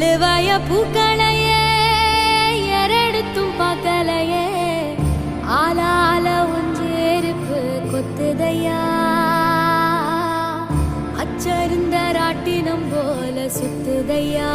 முள்ளுவாய பூக்களையே எரெடுத்தும் பார்க்கலையே ஆளால ஒன்றேருப்பு கொத்துதையா அச்சருந்த ராட்டினம் போல சுத்துதையா